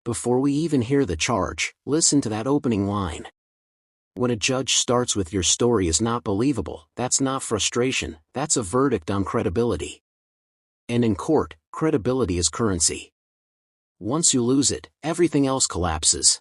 Before we even hear the charge, listen to that opening line. When a judge starts with "your story is not believable," that's not frustration, that's a verdict on credibility. And in court, credibility is currency. Once you lose it, everything else collapses.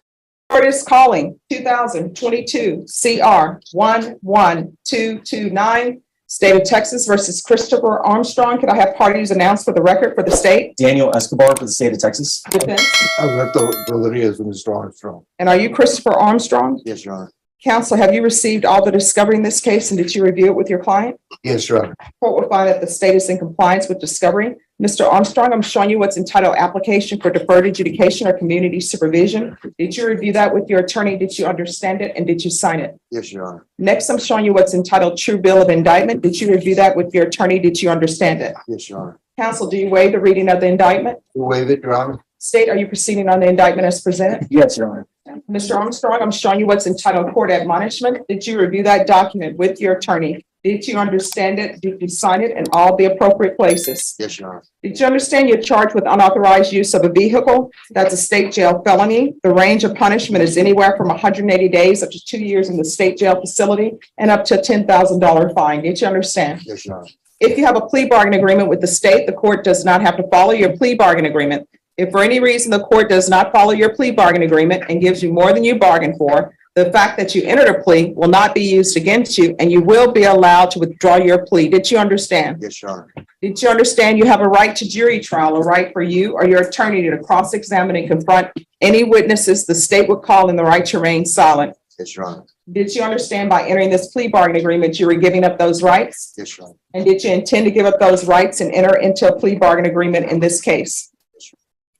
Court is calling 2022 CR 11229, State of Texas versus Christopher Armstrong. Could I have parties announced for the record for the state? Daniel Escobar for the state of Texas. Defense. Alberto Rodriguez from Mr. Armstrong. And are you Christopher Armstrong? Yes, Your Honor. Counsel, have you received all the discovery in this case, and did you review it with your client? Yes, Your Honor. Court will find that the state is in compliance with discovery. Mr. Armstrong, I'm showing you what's entitled application for deferred adjudication or community supervision. Did you review that with your attorney? Did you understand it, and did you sign it? Yes, Your Honor. Next, I'm showing you what's entitled true bill of indictment. Did you review that with your attorney? Did you understand it? Yes, Your Honor. Counsel, do you waive the reading of the indictment? Waive it, Your Honor. State, are you proceeding on the indictment as presented? Yes, Your Honor. Mr. Armstrong, I'm showing you what's entitled court admonishment. Did you review that document with your attorney? Did you understand it? Did you sign it in all the appropriate places? Yes, Your Honor. Did you understand you're charged with unauthorized use of a vehicle? That's a state jail felony. The range of punishment is anywhere from 180 days up to 2 years in the state jail facility and up to a $10,000 fine. Did you understand? Yes, Your Honor. If you have a plea bargain agreement with the state, the court does not have to follow your plea bargain agreement. If for any reason the court does not follow your plea bargain agreement and gives you more than you bargained for, the fact that you entered a plea will not be used against you, and you will be allowed to withdraw your plea. Did you understand? Yes, Your Honor. Did you understand you have a right to jury trial, a right for you or your attorney to cross-examine and confront any witnesses the state would call in the right to remain silent? Yes, Your Honor. Did you understand by entering this plea bargain agreement you were giving up those rights? Yes, Your Honor. And did you intend to give up those rights and enter into a plea bargain agreement in this case?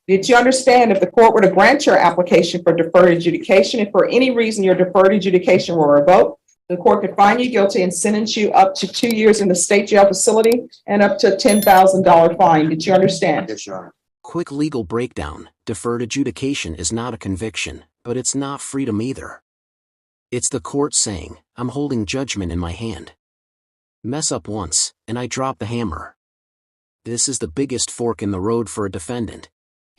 Did you understand if the court were to grant your application for deferred adjudication, if for any reason your deferred adjudication were revoked, the court could find you guilty and sentence you up to 2 years in the state jail facility and up to a $10,000 fine? Did you understand? Yes, Your Honor. Quick legal breakdown: deferred adjudication is not a conviction, but it's not freedom either. It's the court saying, "I'm holding judgment in my hand. Mess up once, and I drop the hammer." This is the biggest fork in the road for a defendant.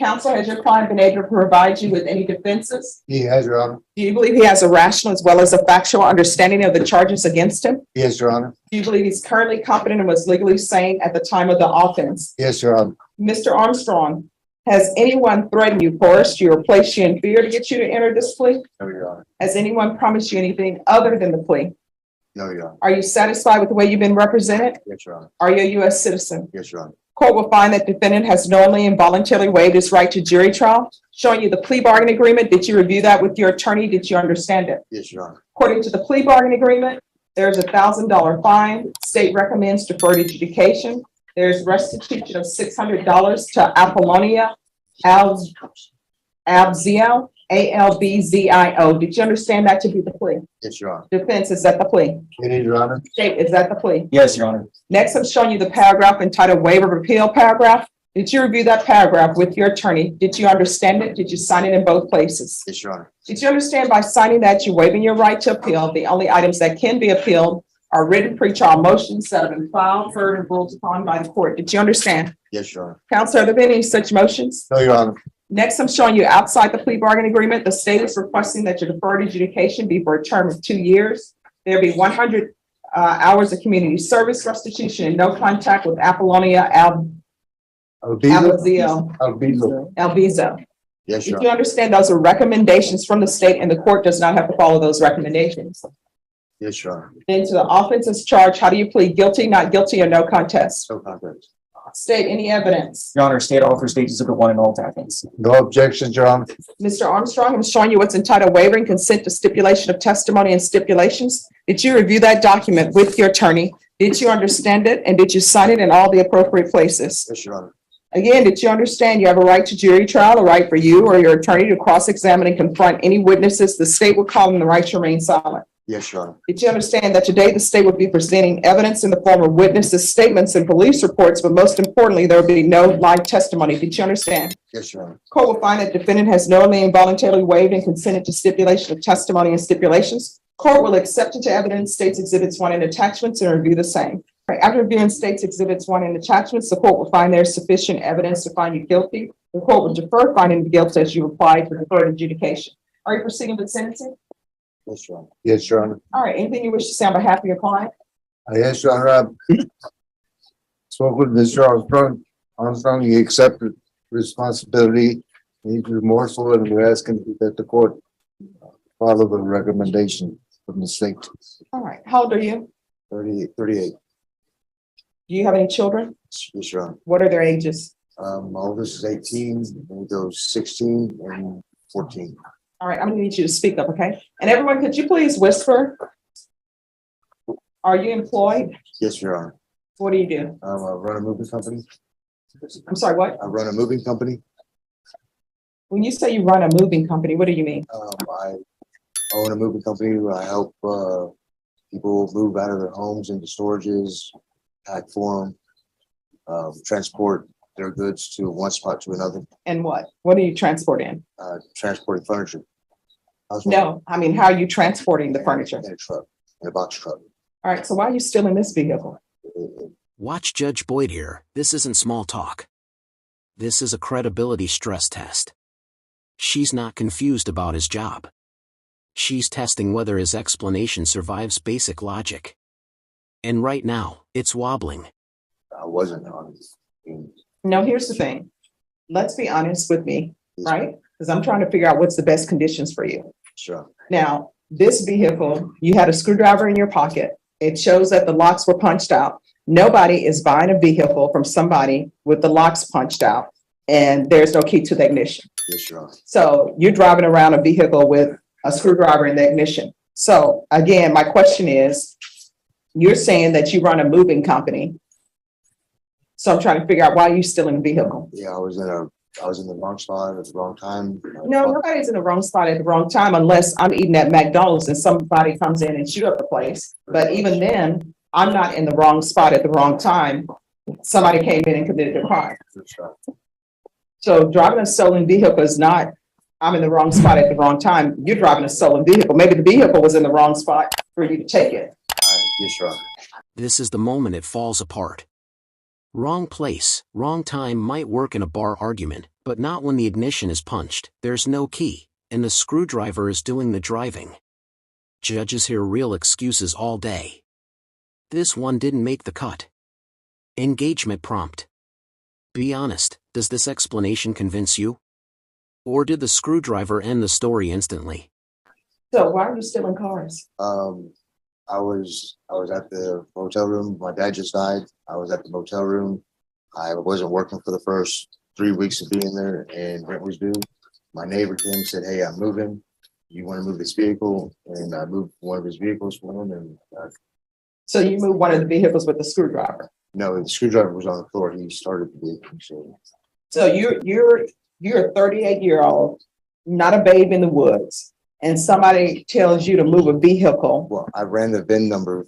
Counsel, has your client been able to provide you with any defenses? He has, Your Honor. Do you believe he has a rational as well as a factual understanding of the charges against him? Yes, Your Honor. Do you believe he's currently competent and was legally sane at the time of the offense? Yes, Your Honor. Mr. Armstrong, has anyone threatened you, coerced you, or placed you in fear to get you to enter this plea? No, Your Honor. Has anyone promised you anything other than the plea? No, Your Honor. Are you satisfied with the way you've been represented? Yes, Your Honor. Are you a U.S. citizen? Yes, Your Honor. Court will find that defendant has knowingly and voluntarily waived his right to jury trial. Showing you the plea bargain agreement. Did you review that with your attorney? Did you understand it? Yes, Your Honor. According to the plea bargain agreement, there's a $1,000 fine. State recommends deferred adjudication. There's restitution of $600 to Apollonia Albzio, ALBZIO. Did you understand that to be the plea? Yes, Your Honor. Defense, is that the plea? It is, Your Honor. State, is that the plea? Yes, Your Honor. Next, I'm showing you the paragraph entitled waiver of appeal paragraph. Did you review that paragraph with your attorney? Did you understand it? Did you sign it in both places? Yes, Your Honor. Did you understand by signing that you're waiving your right to appeal? The only items that can be appealed are written pretrial motions that have been filed, heard, and ruled upon by the court. Did you understand? Yes, Your Honor. Counsel, are there been any such motions? No, Your Honor. Next, I'm showing you outside the plea bargain agreement, the state is requesting that your deferred adjudication be for a term of 2 years. There be 100 hours of community service restitution and no contact with Apollonia Albizo. Albizo. Yes, Your Did you Honor. understand those are recommendations from the state and the court does not have to follow those recommendations? Yes, Your Honor. Then to the offenses charged, how do you plead? Guilty, not guilty, or no contest? No contest. State, any evidence? Your Honor, state offers state exhibit 1 and all attachments. No objections, Your Honor. Mr. Armstrong, I'm showing you what's entitled waiver and consent to stipulation of testimony and stipulations. Did you review that document with your attorney? Did you understand it? And did you sign it in all the appropriate places? Yes, Your Honor. Again, did you understand you have a right to jury trial, a right for you or your attorney to cross-examine and confront any witnesses the state would call them the right to remain silent? Yes, Your Honor. Did you understand that today the state would be presenting evidence in the form of witnesses' statements and police reports, but most importantly, there would be no live testimony? Did you understand? Yes, Your Honor. Court will find that defendant has knowingly and voluntarily waived and consented to stipulation of testimony and stipulations. Court will accept into evidence states exhibits 1 and attachments and review the same. After reviewing states exhibits 1 and attachments, the court will find there is sufficient evidence to find you guilty The court will defer finding the guilt as you applied for deferred adjudication. Are you proceeding with sentencing? Yes, Your Honor. Yes, Your Honor. All right, anything you wish to say on behalf of your client? Yes, Your Honor. I spoke with Mr. Armstrong. He accepted responsibility. He's remorseful, and we're asking that the court follow the recommendation from the state. All right, how old are you? 38. Do you have any children? Yes, Your Honor. What are their ages? My oldest is 18, and he goes 16 and 14. All right, I'm gonna need you to speak up, okay? And everyone, could you please whisper? Are you employed? Yes, Your Honor. What do you do? I run a moving company. I'm sorry, what? I run a moving company. When you say you run a moving company, what do you mean? I own a moving company. I help people move out of their homes into storages, pack for them, transport their goods to one spot to another, And what? What do you transport in? transporting furniture. No, I mean, how are you transporting the furniture? In a truck, in a box truck. All right, so why are you still in this vehicle? Watch Judge Boyd here. This isn't small talk. This is a credibility stress test. She's not confused about his job. She's testing whether his explanation survives basic logic. And right now, it's wobbling. I wasn't honest. No, here's the thing. Let's be honest with me, right? Because I'm trying to figure out what's the best conditions for you. Sure. Now, this vehicle, you had a screwdriver in your pocket. It shows that the locks were punched out. Nobody is buying a vehicle from somebody with the locks punched out and there's no key to the ignition. Yes, Your Honor. So you're driving around a vehicle with a screwdriver in the ignition. So again, my question is, you're saying that you run a moving company. So I'm trying to figure out why you're still in the vehicle. Yeah, I was in the wrong spot at the wrong time. No, nobody's in the wrong spot at the wrong time unless I'm eating at McDonald's and somebody comes in and shoot up the place. But even then, I'm not in the wrong spot at the wrong time. Somebody came in and committed a crime. So driving a stolen vehicle is not, I'm in the wrong spot at the wrong time. You're driving a stolen vehicle. Maybe the vehicle was in the wrong spot for you to take it. Yes, Your Honor. This is the moment it falls apart. Wrong place, wrong time might work in a bar argument, but not when the ignition is punched, there's no key, and the screwdriver is doing the driving. Judges hear real excuses all day. This one didn't make the cut. Engagement prompt. Be honest, does this explanation convince you? Or did the screwdriver end the story instantly? So why are you stealing cars? I was at the motel room. My dad just died. I was at the motel room. I wasn't working for the first 3 weeks of being there, and rent was due. My neighbor came and said, "Hey, I'm moving. You want to move this vehicle?" And I moved one of his vehicles for him. And So you moved one of the vehicles with the screwdriver. no, the screwdriver was on the floor. He started the vehicle. So you're a 38-year-old, not a babe in the woods, and somebody tells you to move a vehicle. Well, I ran the VIN number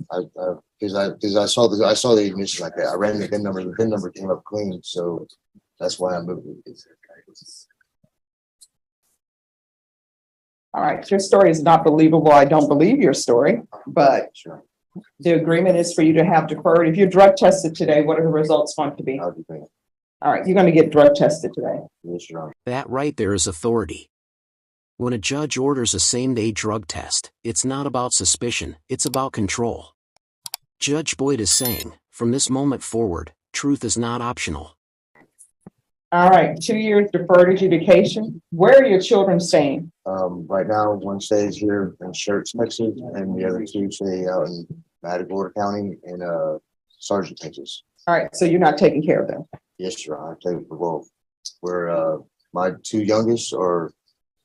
because I saw the ignition like that. I ran the VIN number. The VIN number came up clean, so that's why I moved it. All right, your story is not believable. I don't believe your story, but Sure. the agreement is for you to have deferred. If you're drug tested today, what are the results going to be? I'll be paying. All right, you're going to get drug tested today. Yes, Your Honor. That right there is authority. When a judge orders a same-day drug test, it's not about suspicion, it's about control. Judge Boyd is saying, from this moment forward, truth is not optional. All right, 2 years deferred adjudication. Where are your children staying? Right now, one stays here in Schertz, Texas, and the other two stay out in Matagorda County in Sargent, Texas. All right, so you're not taking care of them. Yes, Your Honor. I tell you, well, we're my two youngest are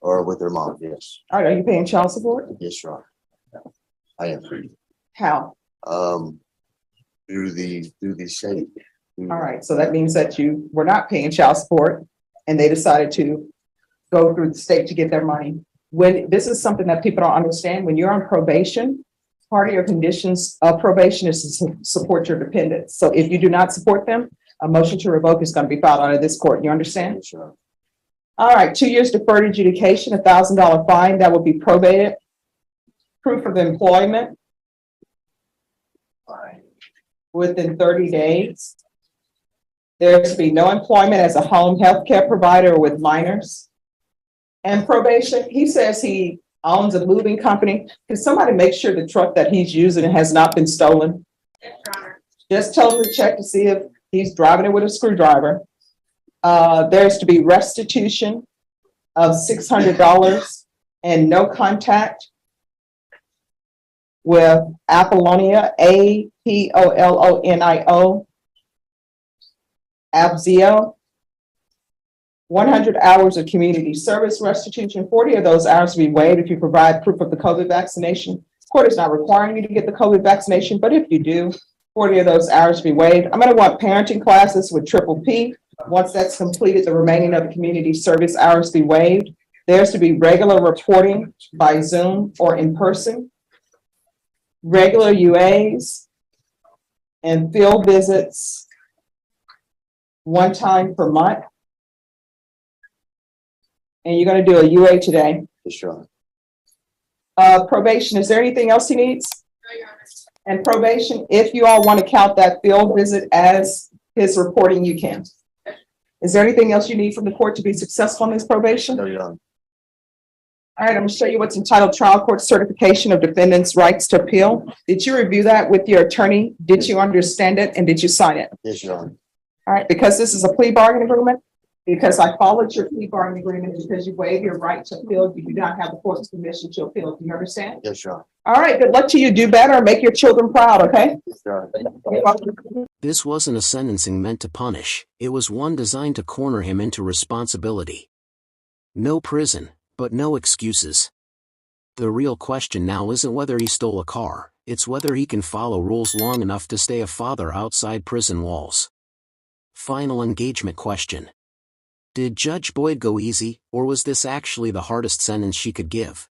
with their mom. Yes. All right, are you paying child support? Yes, Your Honor. I am free. How? Through the state. All right, so that means that you were not paying child support and they decided to go through the state to get their money. When this is something that people don't understand, when you're on probation, part of your conditions of probation is to support your dependents. So if you do not support them, a motion to revoke is going to be filed out of this court. You understand? Yes, Your Honor. All right, 2 years deferred adjudication, $1,000 fine that will be probated. Proof of employment Fine. within 30 days. There's to be no employment as a home health care provider with minors. And probation, he says he owns a moving company. Can somebody make sure the truck that he's using has not been stolen? Just tell him to check to see if he's driving it with a screwdriver. There's to be restitution of $600 and no contact with Apollonia, Apolonio, Abzio. 100 hours of community service restitution. 40 of those hours will be waived if you provide proof of the COVID vaccination. Court is not requiring you to get the COVID vaccination, but if you do, 40 of those hours will be waived. I'm going to want parenting classes with triple P. Once that's completed, the remaining of the community service hours be waived. There's to be regular reporting by Zoom or in person, regular UAs, and field visits one time per month. And you're going to do a UA today. Yes, Your Honor. Probation, is there anything else he needs? And probation, if you all want to count that field visit as his reporting, you can. Is there anything else you need from the court to be successful in this probation? No, Your Honor. All right, I'm going to show you what's entitled Trial Court Certification of Defendant's Rights to Appeal. Did you review that with your attorney? Did you understand it? And did you sign it? Yes, Your Honor. All right, because this is a plea bargain agreement, because I followed your plea bargain agreement, because you waive your right to appeal, you do not have the court's permission to appeal. Do you understand? Yes, Your Honor. All right, good luck to you. Do better. Make your children proud, okay? Yes, Your Honor. This wasn't a sentencing meant to punish, it was one designed to corner him into responsibility. No prison, but no excuses. The real question now isn't whether he stole a car, it's whether he can follow rules long enough to stay a father outside prison walls. Final engagement question. Did Judge Boyd go easy, or was this actually the hardest sentence she could give?